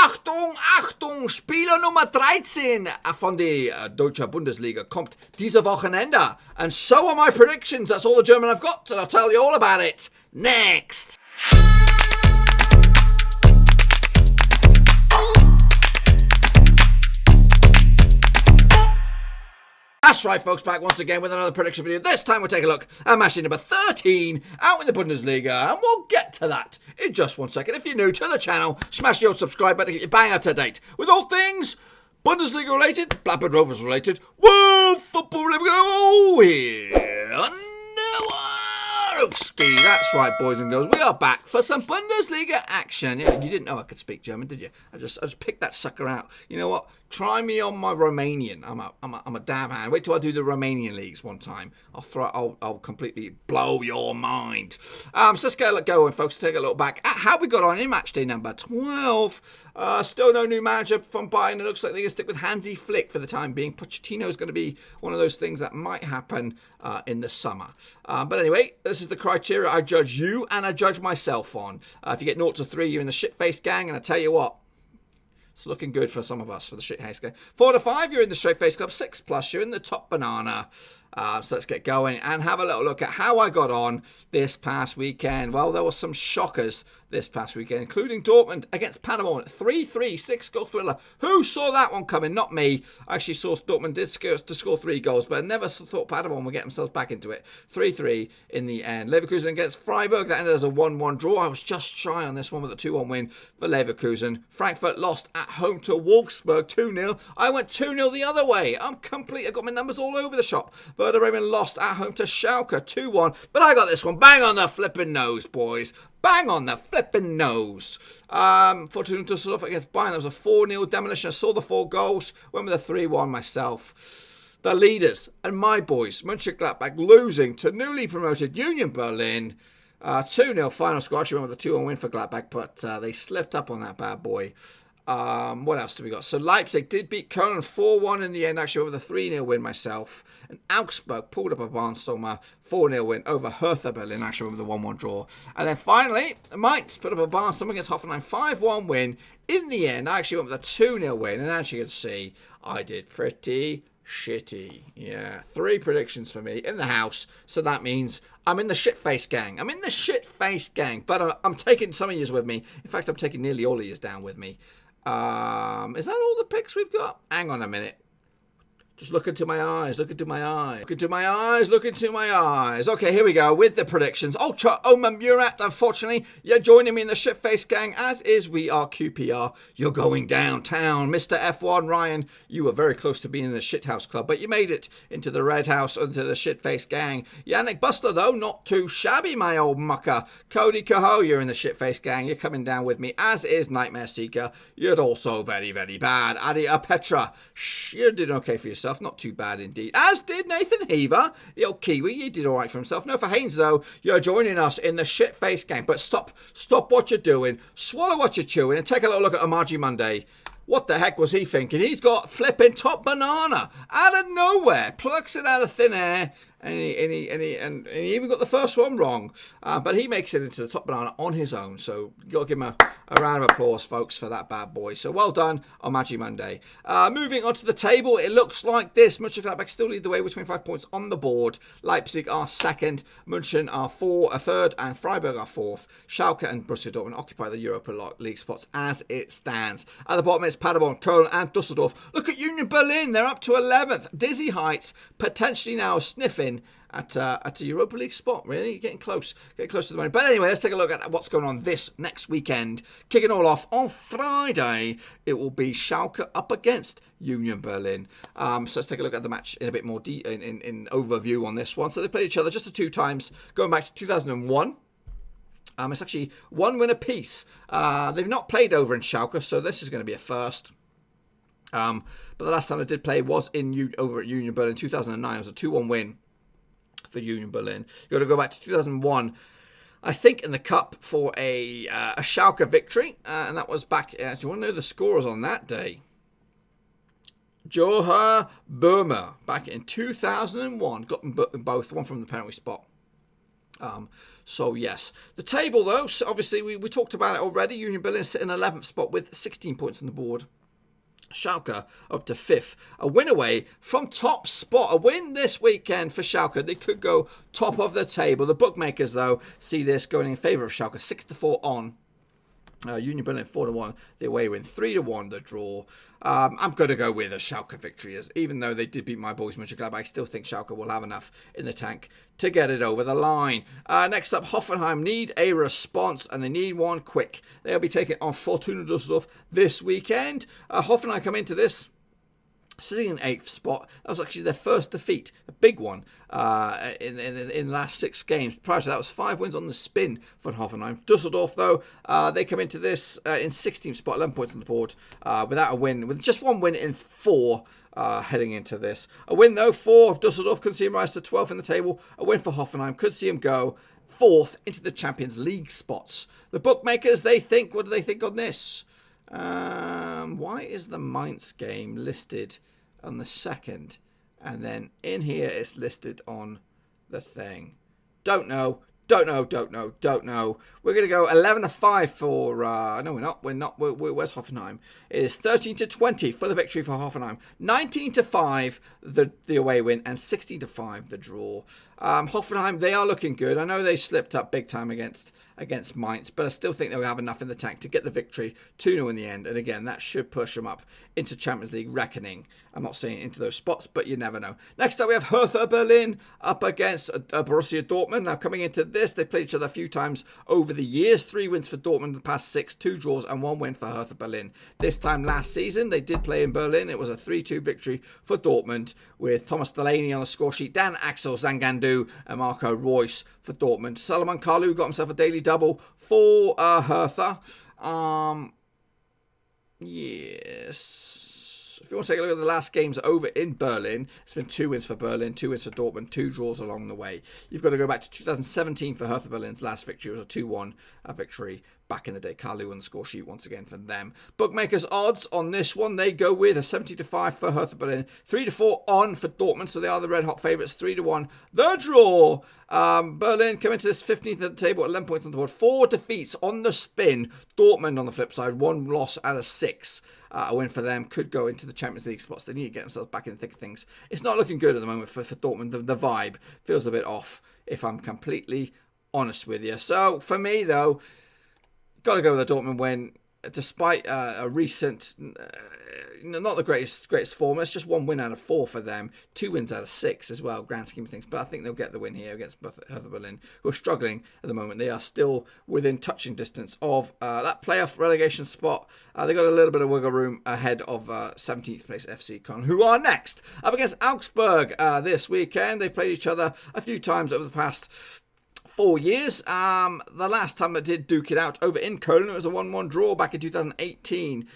Achtung, Achtung, Spieler Nummer 13 von der Deutsche Bundesliga kommt diese Wochenende. And so are my predictions. That's all the German I've got, and I'll tell you all about it next. That's right, folks, back once again with another prediction video. This time we'll take a look at match number 13 out in the Bundesliga, and we'll get to that in just 1 second. If you're new to the channel, smash the old subscribe button to get you bang up to date with all things Bundesliga related, Blackburn Rovers related, world football related. Oh, here. That's right, boys and girls. We are back for some Bundesliga action. Yeah, you didn't know I could speak German, did you? I just picked that sucker out. You know what? Try me on my Romanian. I'm a damn hand. Wait till I do the Romanian leagues one time. I'll completely blow your mind. So let's get going, folks. Take a look back at how we got on in match day number 12. Still no new manager from Bayern. It looks like they're going to stick with Hansi Flick for the time being. Pochettino is going to be one of those things that might happen in the summer. But anyway, this is the criteria I judge you and I judge myself on. If you get 0 to 3, you're in the shit-faced gang, and I tell you what, it's looking good for some of us, for the shit-faced gang. 4 to 5, you're in the straight-faced club. 6 plus, you're in the top banana. So let's get going and have a little look at how I got on this past weekend. Well, there were some shockers this past weekend, including Dortmund against Paderborn. 3-3, 6-goal thriller. Who saw that one coming? Not me. I actually saw Dortmund did score 3 goals, but I never thought Paderborn would get themselves back into it. 3-3 in the end. Leverkusen against Freiburg. That ended as a 1-1 draw. I was just shy on this one with a 2-1 win for Leverkusen. Frankfurt lost at home to Wolfsburg 2-0. I went 2-0 the other way. I'm complete. I've got my numbers all over the shop. Werder Bremen lost at home to Schalke 2-1. But I got this one bang on the flipping nose, boys. Bang on the flipping nose. Fortuna Düsseldorf against Bayern. That was a 4-0 demolition. I saw the 4 goals. Went with a 3-1 myself. The leaders and my boys, München Gladbach, losing to newly promoted Union Berlin. 2-0 final score. Actually went with a 2-1 win for Gladbach, but they slipped up on that bad boy. What else do we got? So Leipzig did beat Köln 4-1 in the end, actually with a 3-0 win myself. And Augsburg pulled up a barnstormer 4-0 win over Hertha Berlin, actually with a 1-1 draw. And then finally, Mainz put up a barnstormer against Hoffenheim 5-1 win. In the end, I actually went with a 2-0 win. And as you can see, I did pretty shitty. Yeah, 3 predictions for me in the house. So that means I'm in the shit-faced gang. I'm in the shit-faced gang. But I'm taking some of yous with me. In fact, I'm taking nearly all of yous down with me. Is that all the picks we've got? Hang on a minute. Just look into my eyes, look into my eyes, look into my eyes, look into my eyes. Okay, here we go with the predictions. Ultra Oma Murat, unfortunately, you're joining me in the shit-faced gang, as is We Are QPR. You're going downtown. Mr. F1 Ryan, you were very close to being in the shithouse club, but you made it into the red house, into the shit-faced gang. Yannick Bustler, though, not too shabby, my old mucker. Cody Cahoe, you're in the shit-faced gang. You're coming down with me, as is Nightmare Seeker. You're also very, very bad. Adi Petra, you did okay for yourself. Not too bad indeed. As did Nathan Heaver, the old Kiwi. He did all right for himself. No, for Haynes, though, you're joining us in the shit-faced gang. But stop what you're doing. Swallow what you're chewing and take a little look at Amaji Monday. What the heck was he thinking? He's got flipping top banana out of nowhere. Plucks it out of thin air. And he even got the first one wrong. But he makes it into the top banana on his own. So you got to give him a round of applause, folks, for that bad boy. So well done on Magic Monday. Moving on to the table, it looks like this. Mönchengladbach still lead the way with 25 points on the board. Leipzig are second. München are third. And Freiburg are fourth. Schalke and Borussia Dortmund occupy the Europa League spots as it stands. At the bottom is Paderborn, Köln and Düsseldorf. Look at Union Berlin. They're up to 11th. Dizzy heights, potentially now sniffing at a Europa League spot. Really getting close to the money. But anyway, let's take a look at what's going on this next weekend. Kicking all off on Friday, it will be Schalke up against Union Berlin. So let's take a look at the match in a bit more in overview on this one. So they played each other just the 2 times going back to 2001. It's actually 1 win apiece. They've not played over in Schalke, so this is going to be a first. But the last time they did play was over at Union Berlin 2009. It was a 2-1 win for Union Berlin. You've got to go back to 2001, I think, in the Cup for a Schalke victory. And that was back, do you want to know the scores on that day? Johar Burma, back in 2001, got them both, one from the penalty spot. So yes, the table though, so obviously we talked about it already. Union Berlin sitting in 11th spot with 16 points on the board. Schalke up to 5th. A win away from top spot. A win this weekend for Schalke. They could go top of the table. The bookmakers though see this going in favour of Schalke. 6-4 on. Union Berlin 4-1, the away win, 3-1 the draw. I'm going to go with a Schalke victory, as even though they did beat my boys Mönchengladbach, I still think Schalke will have enough in the tank to get it over the line. Next up, Hoffenheim need a response, and they need one quick. They'll be taking on Fortuna Düsseldorf this weekend. Hoffenheim come into this sitting in 8th spot. That was actually their first defeat, a big one, in the last 6 games. Prior to that, was 5 wins on the spin for Hoffenheim. Düsseldorf, though, they come into this in 16th spot, 11 points on the board, without a win, with just 1 win in 4 heading into this. A win, though, for Düsseldorf could see him rise to 12th in the table. A win for Hoffenheim could see him go 4th into the Champions League spots. The bookmakers, what do they think on this? Why is the Mainz game listed on the 2nd, and then in here it's listed on the thing? Don't know. We're going to go 11-5 for... no, we're not. Where's Hoffenheim? It is 13-20 for the victory for Hoffenheim. 19-5 the away win, and 16-5 the draw. Hoffenheim, they are looking good. I know they slipped up big time against Mainz, but I still think they'll have enough in the tank to get the victory 2-0 in the end. And again, that should push them up into Champions League reckoning. I'm not saying into those spots, but you never know. Next up, we have Hertha Berlin up against Borussia Dortmund. Now, coming into this, they played each other a few times over the years. 3 wins for Dortmund in the past 6, 2 draws, and 1 win for Hertha Berlin. This time last season, they did play in Berlin. It was a 3-2 victory for Dortmund, with Thomas Delaney on the score sheet, Dan Axel, Zangandu, and Marco Reus for Dortmund. Salomon Kalou got himself a daily double for Hertha. Yes. If you want to take a look at the last games over in Berlin, it's been 2 wins for Berlin, 2 wins for Dortmund, 2 draws along the way. You've got to go back to 2017 for Hertha Berlin's last victory. It was a 2-1 victory back in the day. Kalou on the score sheet once again for them. Bookmakers odds on this one, they go with a 70-5 for Hertha Berlin, 3-4 on for Dortmund, so they are the red hot favourites. 3-1 the draw. Berlin come into this 15th at the table at 11 points on the board. 4 defeats on the spin. Dortmund on the flip side, 1 loss out of 6. A win for them could go into the Champions League spots. They need to get themselves back in the thick of things. It's not looking good at the moment for Dortmund. The vibe feels a bit off, if I'm completely honest with you. So for me, though, got to go with a Dortmund win, despite a recent, not the greatest form. It's just 1 win out of 4 for them, 2 wins out of 6 as well, grand scheme of things. But I think they'll get the win here against Hertha Berlin, who are struggling at the moment. They are still within touching distance of that playoff relegation spot. They got a little bit of wiggle room ahead of 17th place FC Köln, who are next up against Augsburg this weekend. They played each other a few times over the past 4 years. The last time they did duke it out over in Köln, it was a 1-1 draw back in 2018.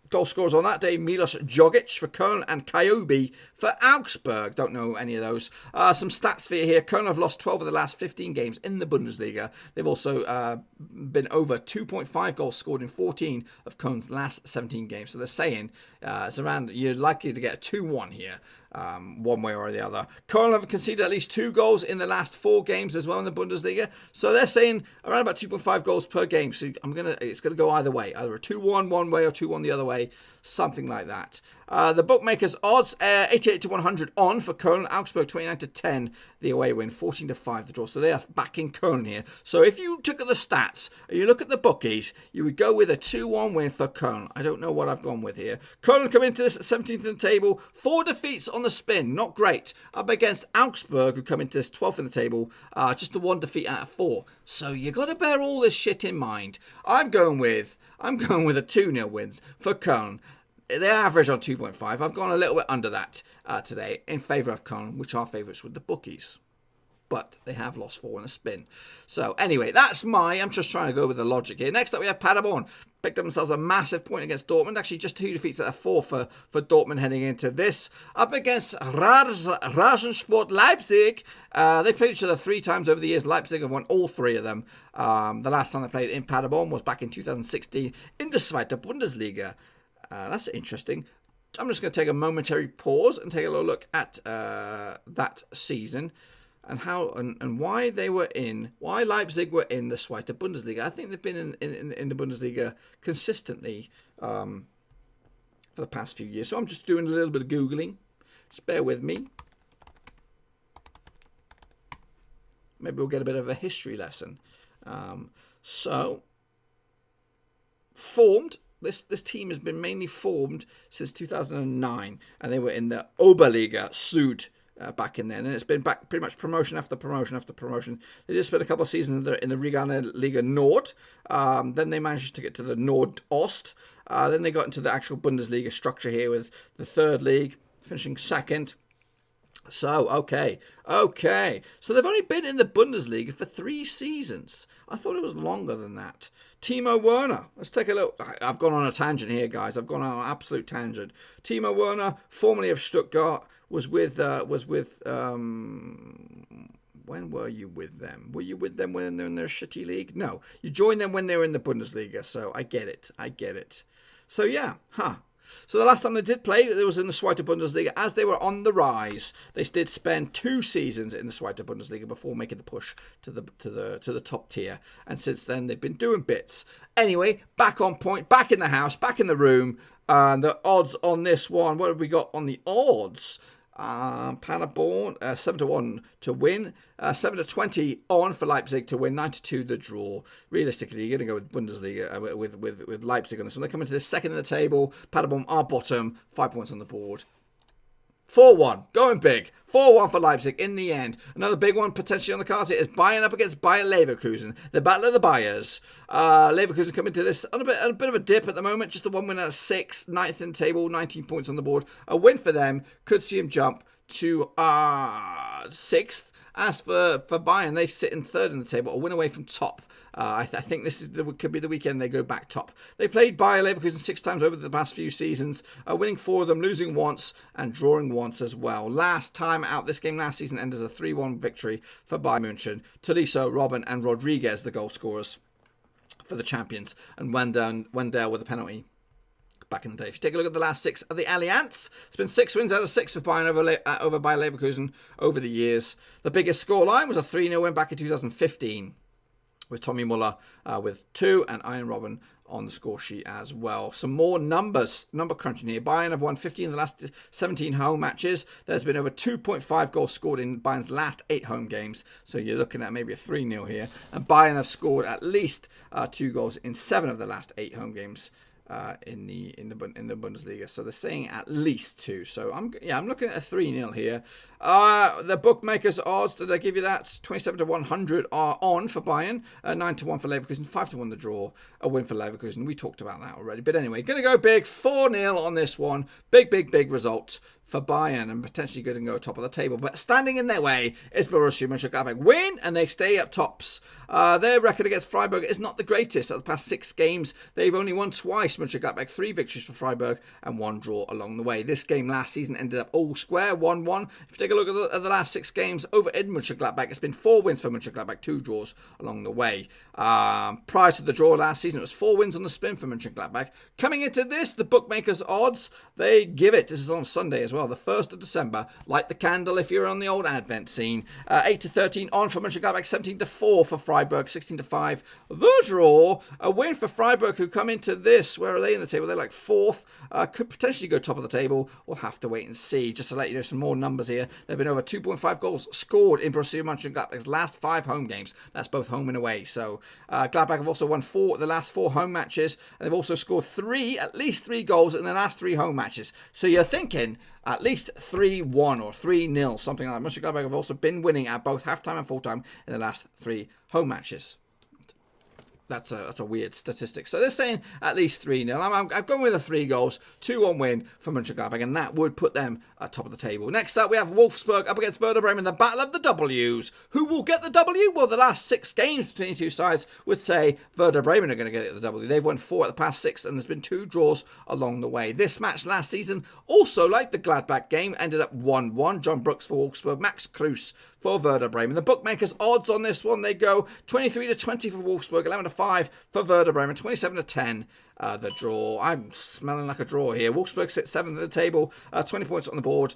Goal scorers on that day, Milos Djogic for Köln and Kyobe for Augsburg. Don't know any of those. Some stats for you here. Köln have lost 12 of the last 15 games in the Bundesliga. They've also been over 2.5 goals scored in 14 of Köln's last 17 games. So they're saying it's around, you're likely to get a 2-1 here. One way or the other. Köln have conceded at least 2 goals in the last 4 games as well in the Bundesliga. So they're saying around about 2.5 goals per game. So it's gonna go either way, either a 2-1 one way or 2-1 the other way, something like that. The bookmakers odds 88 to 100 on for Köln. Augsburg 29 to 10 the away win, 14 to 5 the draw. So they are backing Köln here. So if you took at the stats and you look at the bookies, you would go with a 2-1 win for Köln. I don't know what I've gone with here. Köln come into this at 17th in the table, 4 defeats on the spin, not great. Up against Augsburg, who come into this 12th in the table, just the 1 defeat out of 4. So you got to bear all this shit in mind. I'm going with a 2-0 wins for Köln. They average on 2.5. I've gone a little bit under that today in favour of Köln, which are favourites with the bookies. But they have lost 4 in a spin. So anyway, I'm just trying to go with the logic here. Next up, we have Paderborn. Picked up themselves a massive point against Dortmund. Actually, just 2 defeats out of 4 for Dortmund heading into this. Up against Rasensport Leipzig. They played each other 3 times over the years. Leipzig have won all 3 of them. The last time they played in Paderborn was back in 2016 in the Zweite Bundesliga. That's interesting. I'm just going to take a momentary pause and take a little look at that season. and why why Leipzig were in the Zweite Bundesliga. I think they've been in the Bundesliga consistently for the past few years. So I'm just doing a little bit of Googling. Just bear with me. Maybe we'll get a bit of a history lesson. Formed. This team has been mainly formed since 2009, and they were in the Oberliga Süd back in then, and it's been back pretty much promotion after promotion after promotion. They just spent a couple of seasons in the Regionalliga Nord. Then they managed to get to the Nordost. Then they got into the actual Bundesliga structure here with the third league, finishing second. So, okay. So they've only been in the Bundesliga for 3 seasons. I thought it was longer than that. Timo Werner. Let's take a look. I've gone on a tangent here, guys. I've gone on an absolute tangent. Timo Werner, formerly of Stuttgart, was with when were you with them? Were you with them when they're in their shitty league? No. You joined them when they were in the Bundesliga. So I get it. So yeah, So the last time they did play, it was in the Zweite Bundesliga. As they were on the rise, they did spend 2 seasons in the Zweite Bundesliga before making the push to the top tier. And since then, they've been doing bits. Anyway, back on point, back in the house, back in the room. The odds on this one, what have we got on the odds? Paderborn, 7-1 to win, 7-20 on for Leipzig to win, 9-2 the draw. Realistically, you're going to go with Bundesliga, with Leipzig on this one. They come into the second in the table. Paderborn are bottom, 5 points on the board. 4-1, going big. 4-1 for Leipzig in the end. Another big one potentially on the cards here is Bayern up against Bayer Leverkusen. The battle of the Bayers. Leverkusen coming to this on a bit of a dip at the moment. Just the one win out of 6, 9th in the table, 19 points on the board. A win for them could see them jump to 6th. As for Bayern, they sit in 3rd in the table, a win away from top. I think this could be the weekend they go back top. They played Bayer Leverkusen 6 times over the past few seasons, winning 4 of them, losing once, and drawing once as well. Last time out, this game last season ended as a 3-1 victory for Bayern München. Tolisso, Robben, and Rodriguez, the goal scorers for the champions, and Wendell with a penalty. Back in the day. If you take a look at the last 6 of the Allianz, it's been 6 wins out of 6 for Bayern over Bayer Leverkusen over the years. The biggest scoreline was a 3-0 win back in 2015 with Tommy Muller with 2 and Ian Robben on the score sheet as well. Some more number crunching here. Bayern have won 15 of the last 17 home matches. There's been over 2.5 goals scored in Bayern's last 8 home games. So you're looking at maybe a 3-0 here. And Bayern have scored at least 2 goals in 7 of the last 8 home games. In the Bundesliga, so they're saying at least 2. So I'm looking at a 3-0 here. The bookmakers odds, did I give you that? 27-100 are on for Bayern, 9-1 for Leverkusen, 5-1 the draw, a win for Leverkusen. We talked about that already, but anyway, gonna go big, 4-0 on this one. Big result for Bayern and potentially going to go top of the table. But standing in their way is Borussia Mönchengladbach. Win and they stay up tops. Their record against Freiburg is not the greatest. At the past 6 games, they've only won twice. Mönchengladbach, 3 victories for Freiburg and 1 draw along the way. This game last season ended up all square, 1-1. If you take a look at the last 6 games over in Mönchengladbach, it's been 4 wins for Mönchengladbach, 2 draws along the way. Prior to the draw last season, it was 4 wins on the spin for Mönchengladbach. Coming into this, the bookmakers odds, they give it. This is on Sunday as well. The 1st of December, light the candle if you're on the old Advent scene. 8-13 on for Mönchengladbach, 17-4 for Freiburg, 16-5 the draw. A win for Freiburg, who come into this. Where are they in the table? They're like 4th. Could potentially go top of the table. We'll have to wait and see. Just to let you know some more numbers here. There have been over 2.5 goals scored in Borussia Mönchengladbach's last 5 home games. That's both home and away. So Gladbach have also won the last 4 home matches. And they've also scored at least 3 goals in the last 3 home matches. So you're thinking at least 3-1 or 3-0, something like that. Mönchengladbach have also been winning at both halftime and full-time in the last 3 home matches. That's a weird statistic. So they're saying at least 3-0. I'm going with 3 goals, 2-1 win for Mönchengladbach, and that would put them at top of the table. Next up, we have Wolfsburg up against Werder Bremen, the battle of the W's. Who will get the W? Well, the last 6 games between the 2 sides would say Werder Bremen are going to get the W. They've won 4 at the past 6, and there's been 2 draws along the way. This match last season, also like the Gladbach game, ended up 1-1. John Brooks for Wolfsburg, Max Kruse for Werder Bremen. The bookmakers odds on this one, they go 23-20 for Wolfsburg, 11-5 for Werder Bremen, 27-10 the draw. I'm smelling like a draw here. Wolfsburg sits 7th at the table, 20 points on the board.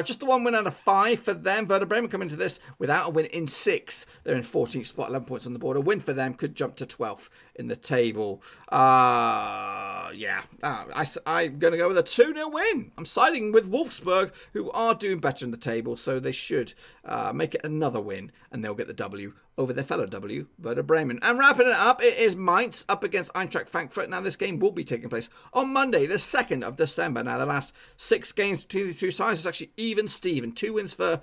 Just the 1 win out of 5 for them. Werder Bremen come into this without a win in 6. They're in 14th spot, 11 points on the board. A win for them could jump to 12th in the table. I'm going to go with a 2-0 win. I'm siding with Wolfsburg, who are doing better in the table, so they should make it another win, and they'll get the W over their fellow W, Werder Bremen. And wrapping it up, it is Mainz up against Eintracht Frankfurt. Now, this game will be taking place on Monday, the 2nd of December. Now, the last 6 games between the two sides is actually even Steven. 2 wins for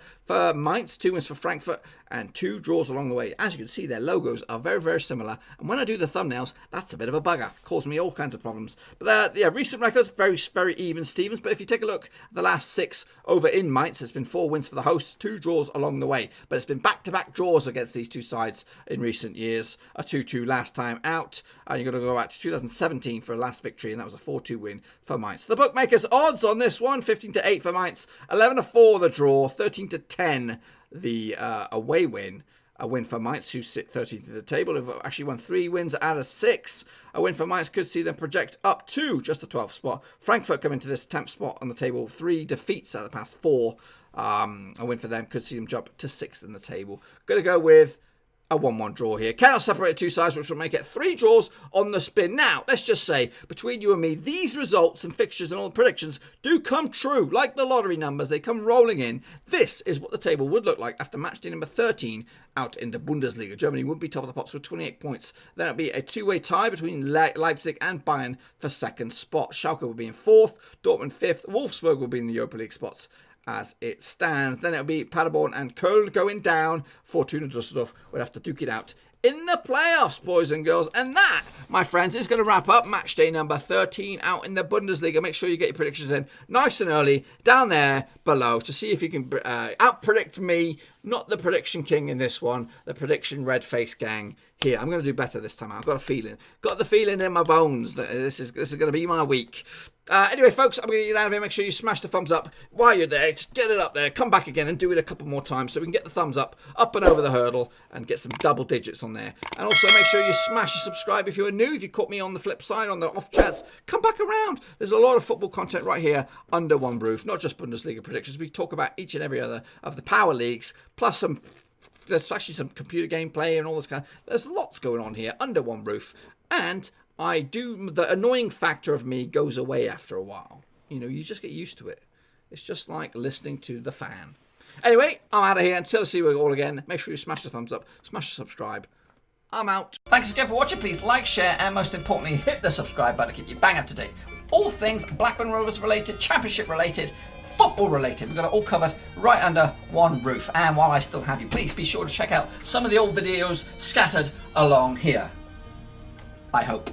Mainz, 2 wins for Frankfurt, and 2 draws along the way. As you can see, their logos are very, very similar. And when I do the thumbnails, that's a bit of a bugger. Causing me all kinds of problems. But recent records, very, very even Stevens. But if you take a look, the last 6 over in Mainz, it's been 4 wins for the hosts, 2 draws along the way. But it's been back-to-back draws against these two sides in recent years. A 2-2 last time out. And you're going to go back to 2017 for a last victory, and that was a 4-2 win for Mainz. The bookmakers' odds on this one, 15-8 for Mainz, 11-4 the draw, 13-10 the away win. A win for Mainz, who sit 13th at the table, who've actually won 3 wins out of 6. A win for Mainz could see them project up to just the 12th spot. Frankfurt come into this 10th spot on the table, 3 defeats out of the past 4. A win for them could see them jump to 6th in the table. Going to go with a 1-1 draw here. Cannot separate 2 sides, which will make it 3 draws on the spin. Now, let's just say, between you and me, these results and fixtures and all the predictions do come true. Like the lottery numbers, they come rolling in. This is what the table would look like after match day number 13 out in the Bundesliga. Germany would be top of the pops with 28 points. Then it would be a 2-way tie between Leipzig and Bayern for 2nd spot. Schalke would be in 4th, Dortmund 5th, Wolfsburg will be in the Europa League spots as it stands. Then it'll be Paderborn and Köln going down. Fortuna Düsseldorf would have to duke it out in the playoffs, boys and girls. And that, my friends, is going to wrap up match day number 13 out in the Bundesliga. Make sure you get your predictions in nice and early down there below to see if you can out-predict me. Not the prediction king in this one, the prediction red-face gang here. I'm going to do better this time. I've got a feeling. Got the feeling in my bones that this is going to be my week. Anyway, folks, I'm going to get out of here. Make sure you smash the thumbs up while you're there. Just get it up there. Come back again and do it a couple more times so we can get the thumbs up and over the hurdle and get some double digits on there. And also make sure you smash the subscribe if you're new. If you caught me on the flip side, on the off chats, come back around. There's a lot of football content right here under one roof. Not just Bundesliga predictions. We talk about each and every other of the power leagues, plus there's actually some computer gameplay and all this there's lots going on here under one roof. And the annoying factor of me goes away after a while. You know, you just get used to it. It's just like listening to the fan. Anyway, I'm out of here. Until I see you all again, make sure you smash the thumbs up, smash the subscribe. I'm out. Thanks again for watching. Please like, share, and most importantly, hit the subscribe button to keep you bang up to date with all things Blackburn Rovers related, Championship related, football related. We've got it all covered right under one roof. And while I still have you, please be sure to check out some of the old videos scattered along here. I hope.